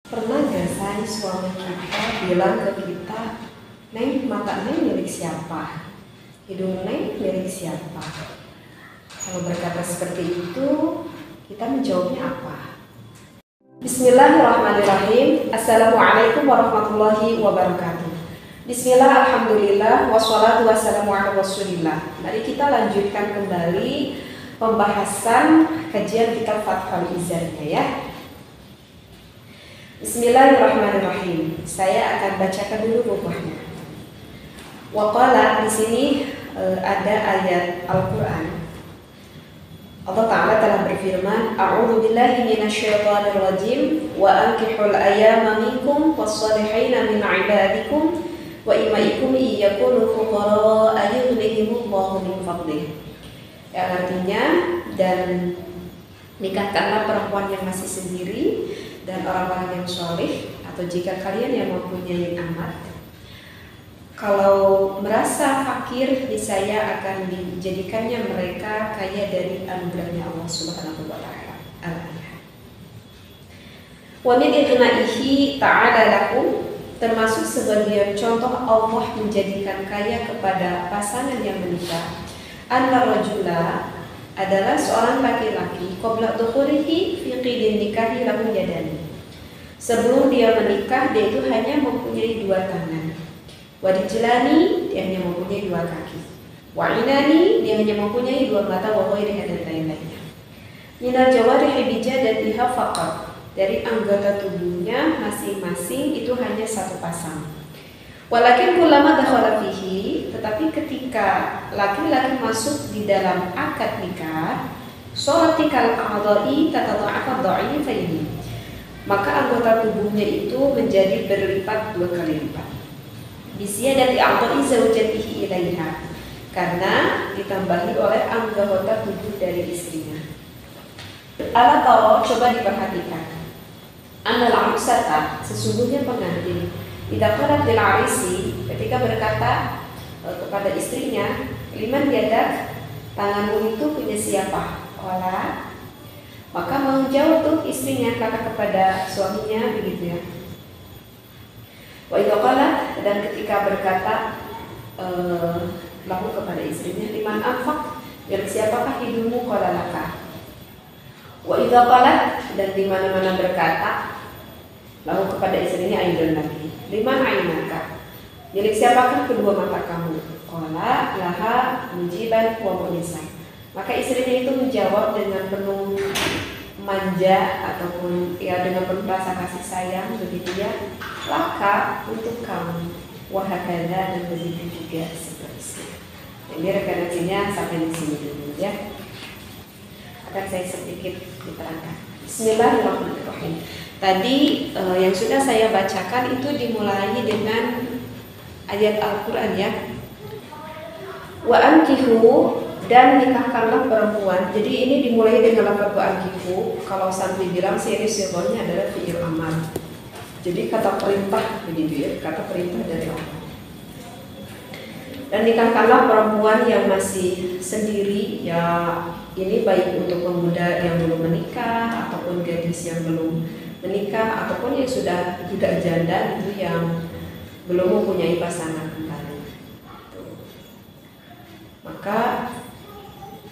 Pernah gak say suami kita bilang ke kita, "Neng, mata Neng milik siapa? Hidung Neng milik siapa?" Kalau berkata seperti itu, kita menjawabnya apa? Bismillahirrahmanirrahim. Assalamualaikum warahmatullahi wabarakatuh. Bismillah, alhamdulillah, wassalatu wassalamu ala rasulillah. Mari kita lanjutkan kembali pembahasan kajian kitab Fathul Izarnya ya. Bismillahirrahmanirrahim. Saya akan bacakan dulu bukunya. Waqala, di sini ada ayat Al-Qur'an. Allah Ta'ala telah berfirman, A'udzu billahi minasyaitonir rajim, wa ankihul ayyama minkum was-salihina min 'ibadikum wa imaikum iyakunu fuqara yughnihimullahu min fadlih. Yang artinya, dan nikahkanlah perempuan yang masih sendiri dan orang-orang yang soleh, atau jika kalian yang mempunyai amat, kalau merasa fakir, niscaya akan dijadikannya mereka kaya dari anugerahnya Allah Subhanahu wa Ta'ala. Wa min ighnaihi ta'ala lakum, termasuk sebagian contoh Allah menjadikan kaya kepada pasangan yang menikah. Anna rajula, adalah seorang laki-laki qabla dukhulihi fi qidin nikahi lahu yadani. Sebelum dia menikah, dia itu hanya mempunyai dua tangan. Wa rijlani, dia hanya mempunyai dua kaki. Wa inani, dia hanya mempunyai dua mata, wa ghairiha, dan lain-lainnya. Minal jawarihi bijadatiha faqat, dari anggota tubuhnya masing-masing itu hanya satu pasang. Walakin kullama dakhala fihi, tetapi ketika laki-laki masuk di dalam akad nikah, sholatikal a'dha'i tatadha'afa dha'ifaini, maka anggota tubuhnya itu menjadi berlipat dua kali lipat. Bisyadati a'dha'i zawjatihi ilaiha, karena ditambahi oleh anggota tubuh dari istrinya. Ala tara, coba diperhatikan. Annal arsata, sesungguhnya pengantin, idza qalat lil arisi, ketika berkata kepada istrinya, liman yadak, tanganmu itu punya siapa? Qala, maka menjawab tuh istrinya, kata kepada suaminya begitu ya. Wa idza qalat, dan ketika berkata lahu kepada istrinya, liman anfaq, milik siapakah hidungmu? Qala laka. Wa idza qalat, dan di mana-mana berkata lalu kepada istrinya, aidon lagi, liman ainaka, milik siapakah kedua mata kamu? Qala laha mujiban wa munisan, maka istrinya itu menjawab dengan penuh manja ataupun ya dengan penuh rasa kasih sayang begitu ya, laka, untuk kamu, wahakada, dan begitu juga seterusnya. Jadi referensinya sampai di sini dulu ya. Akan saya sedikit diterangkan. Bismillahirrahmanirrahim. Tadi yang sudah saya bacakan itu dimulai dengan ayat Al-Quran ya. Wa ankihu, dan nikahkanlah perempuan. Jadi ini dimulai dengan lafaz wa ankihu. Kalau santri bilang series jawabannya adalah fi'il amar. Jadi kata perintah begitu ya, kata perintah dari Allah. Dan nikahkanlah perempuan yang masih sendiri ya, ini baik untuk pemuda yang belum menikah ataupun gadis yang belum menikah ataupun yang sudah budak janda itu yang belum mempunyai pasangan kembali. Maka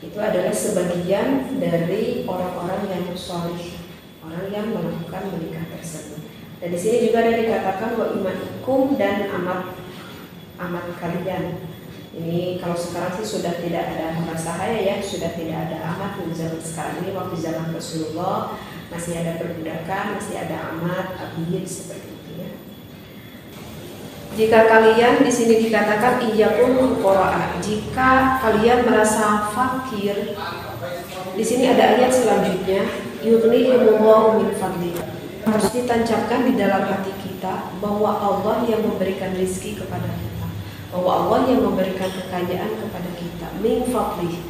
itu adalah sebagian dari orang-orang yang sholih, orang yang melakukan menikah tersebut. Dan di sini juga ada dikatakan wa imaikum, dan amat kalian. Ini kalau sekarang sih sudah tidak ada sahaya ya, sudah tidak ada amat. Zaman sekarang ini, waktu zaman Rasulullah masih ada perbudakan, masih ada amat, abid, seperti itu ya. Jika kalian, di sini dikatakan iyyakum fuqara, jika kalian merasa fakir. Di sini ada ayat selanjutnya, yughnihimullahu min fadli. Harus ditancapkan di dalam hati kita bahwa Allah yang memberikan rezeki kepada kita, bahwa Allah yang memberikan kekayaan kepada kita, min fadli,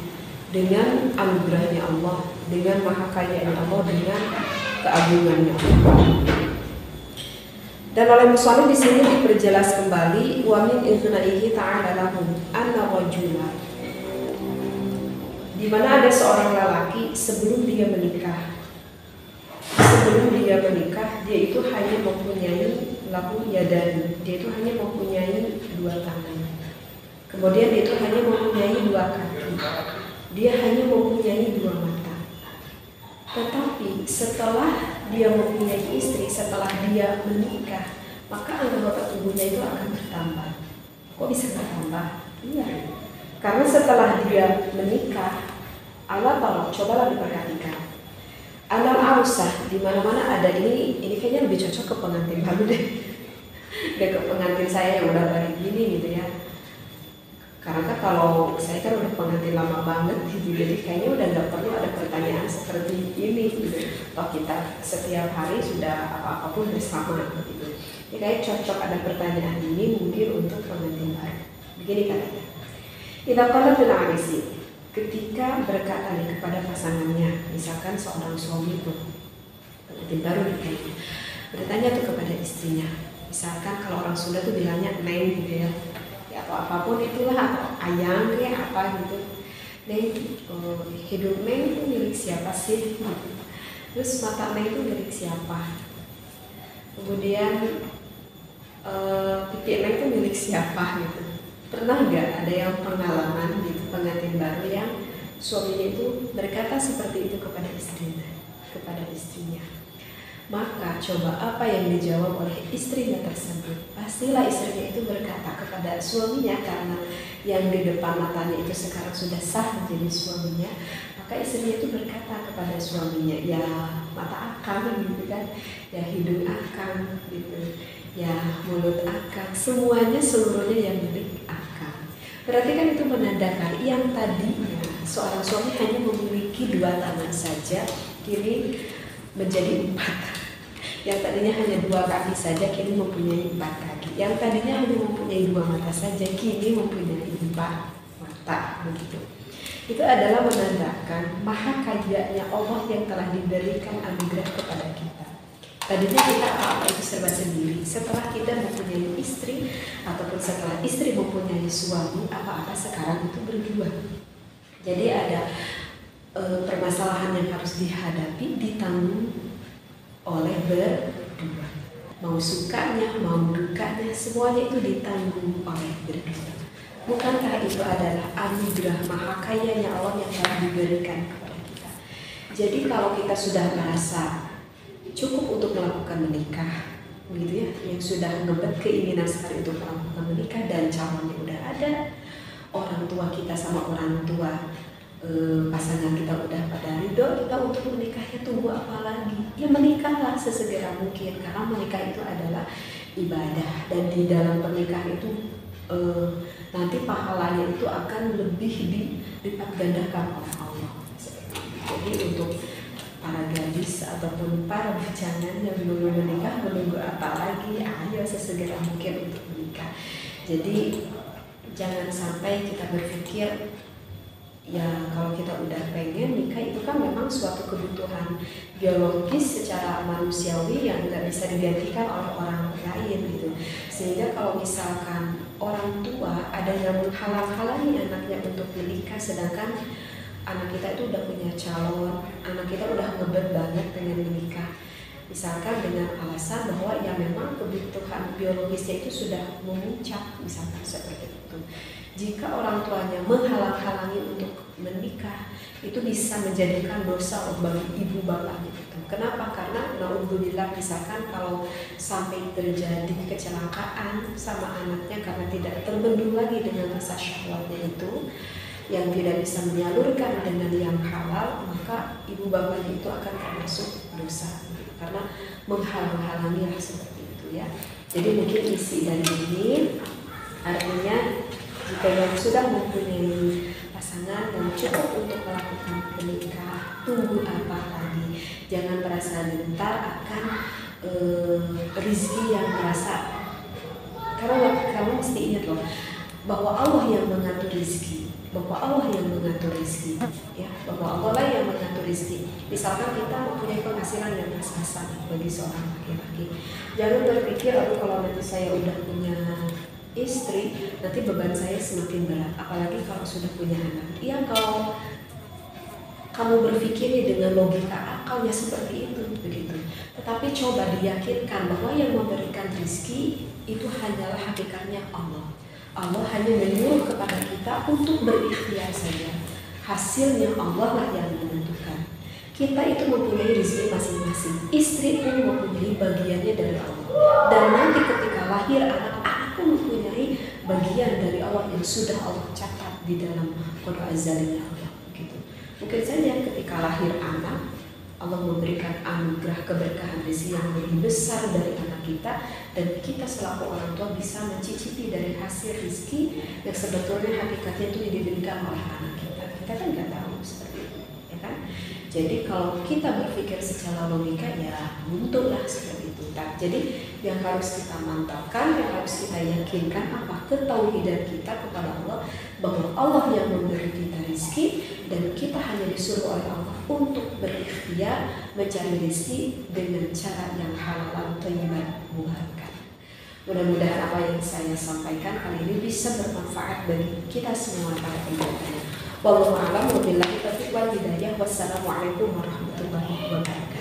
dengan anugerahnya Allah, dengan maha kayanya Allah, dengan keagungannya Allah. Dan oleh musannif di sini diperjelas kembali wa min ighnaihi ta'ala lahum anna rajula, di mana ada seorang lelaki sebelum dia menikah. sebelum dia menikah, dia itu hanya mempunyai lahu yadan, dia itu hanya mempunyai 2 tangan. Kemudian dia itu hanya mempunyai 2 kaki, dia hanya mempunyai 2 mata. Tetapi setelah dia mempunyai istri, setelah dia menikah, maka anggota tubuhnya itu akan bertambah. Kok bisa bertambah? Iya, karena setelah dia menikah, Allah tolong, cobalah diperhatikan. Alam arusah, di mana-mana ada ini kayaknya lebih cocok ke pengantin baru deh. Gak ke pengantin saya yang udah balik gini gitu ya. Karena kan kalau saya kan udah pengantin lama banget gitu, jadi kayaknya udah gak perlu ada pertanyaan seperti ini gitu. Toh kita setiap hari sudah apa-apun bersama gitu. Jadi kayak cocok ada pertanyaan ini mungkin untuk pengantin baru. Begini katanya. Idza qala bil arisi, ketika berkata kepada pasangannya, misalkan seorang suami itu pengantin baru nikah, bertanya tuh kepada istrinya, misalkan kalau orang Sunda tuh bilangnya neng gitu ya, atau apapun itulah, atau ayang kayak apa gitu, neng, hidung neng itu milik siapa sih? Terus mata neng itu milik siapa? Kemudian pipi neng itu milik siapa gitu? Pernah nggak ada yang pengalaman gitu pengantin baru yang suaminya itu berkata seperti itu kepada istrinya? Maka coba apa yang dijawab oleh istrinya tersebut? Pastilah istrinya itu berkata kepada suaminya, karena yang di depan matanya itu sekarang sudah sah menjadi suaminya. Maka istrinya itu berkata kepada suaminya, ya mata akang gitu kan, ya hidung akang gitu, ya mulut akang, semuanya seluruhnya yang milik akang. Berarti kan itu menandakan yang tadinya seorang suami hanya memiliki 2 tangan saja, kini menjadi 4. Yang tadinya hanya 2 kaki saja, kini mempunyai 4 kaki. Yang tadinya hanya mempunyai 2 mata saja, kini mempunyai 4 mata. Begitu. Itu adalah menandakan maha kayanya Allah yang telah diberikan anugerah kepada kita. Tadinya kita apa itu serba sendiri. Setelah kita mempunyai istri, ataupun setelah istri mempunyai suami, apa-apa sekarang itu berdua. Jadi ada permasalahan yang harus dihadapi, ditanggung oleh berdua. Mau sukanya, mau dukanya, semuanya itu ditanggung oleh berdua. Bukankah itu adalah anugerah maha kayanya Allah yang telah diberikan kepada kita? Jadi kalau kita sudah merasa cukup untuk melakukan menikah, gitu ya, yang sudah ngebet keinginan sekali untuk melakukan menikah dan calonnya udah ada, orang tua kita sama orang tua pasangan kita udah pada ridho, kita untuk menikahnya tunggu apa lagi? Ya menikahlah sesegera mungkin, karena menikah itu adalah ibadah, dan di dalam pernikahan itu nanti pahalanya itu akan lebih dilipat gandakan oleh Allah. Jadi untuk para gadis ataupun para bujangan yang belum menikah, menunggu apa lagi? Ayo sesegera mungkin untuk menikah. Jadi jangan sampai kita berpikir, ya kalau kita udah pengen nikah itu kan memang suatu kebutuhan biologis secara manusiawi yang nggak bisa digantikan oleh orang lain gitu. Sehingga kalau misalkan orang tua ada yang menghalang-halangi anaknya untuk menikah, sedangkan anak kita itu udah punya calon, anak kita udah ngebet banget pengen menikah, misalkan dengan alasan bahwa ya memang kebutuhan biologisnya itu sudah memuncak, misalkan seperti itu. Jika orang tuanya menghalang-halangi untuk menikah, itu bisa menjadikan dosa bagi ibu bapaknya itu. Kenapa? Karena naudzubillah, misalkan kalau sampai terjadi kecelakaan sama anaknya karena tidak terbendung lagi dengan rasa syahwatnya itu, yang tidak bisa menyalurkan dengan yang halal, maka ibu bapaknya itu akan termasuk dosa, karena menghalang-halangi seperti itu ya. Jadi mungkin isi dari ini artinya, jika yang sudah mempunyai pasangan yang cukup untuk melakukan menikah, tunggu apa lagi? Jangan merasa gentar akan rezeki yang merasa, karena kamu mesti ingat loh bahwa Allah yang mengatur rezeki, bahwa Allah yang mengatur rezeki, ya, bahwa Allah lah yang mengatur rezeki. Misalkan kita mempunyai penghasilan yang pas-pasan bagi seorang laki-laki, jangan berpikir, aduh kalau nanti saya udah punya istri, nanti beban saya semakin berat, apalagi kalau sudah punya anak. Iya, kalau kamu berpikir dengan logika akalnya seperti itu, begitu. Tetapi coba diyakinkan bahwa yang memberikan rezeki itu hanyalah hakikatnya Allah. Allah hanya menyuruh kepada kita untuk berikhtiar saja. Hasilnya Allah lah yang menentukan. Kita itu mempunyai rezeki masing-masing. Istri pun mempunyai bagiannya dari Allah. Dan nanti ketika lahir anak pun mempunyai bagian dari Allah yang sudah Allah catat di dalam qada azalinya Allah. Gitu. Mungkin saja ketika lahir anak, Allah memberikan anugerah keberkahan rezeki yang lebih besar dari anak kita, dan kita selaku orang tua bisa mencicipi dari hasil rezeki yang sebetulnya hakikatnya itu diberikan oleh anak kita. Kita kan nggak tahu seperti itu, ya kan? Jadi kalau kita berpikir secara logika ya buntulah seperti itu. Jadi yang harus kita mantapkan, yang harus kita yakinkan apa ketauhidan kita kepada Allah, bahwa Allah yang memberi kita rezeki dan kita hanya disuruh oleh Allah untuk berikhtiar mencari rezeki dengan cara yang halal dan thayyiban mubarakah. Mudah-mudahan apa yang saya sampaikan kali ini bisa bermanfaat bagi kita semua para pendengar. Wallahu a'lam, wabillahi taufiq wal hidayah. Wassalamualaikum warahmatullahi wabarakatuh.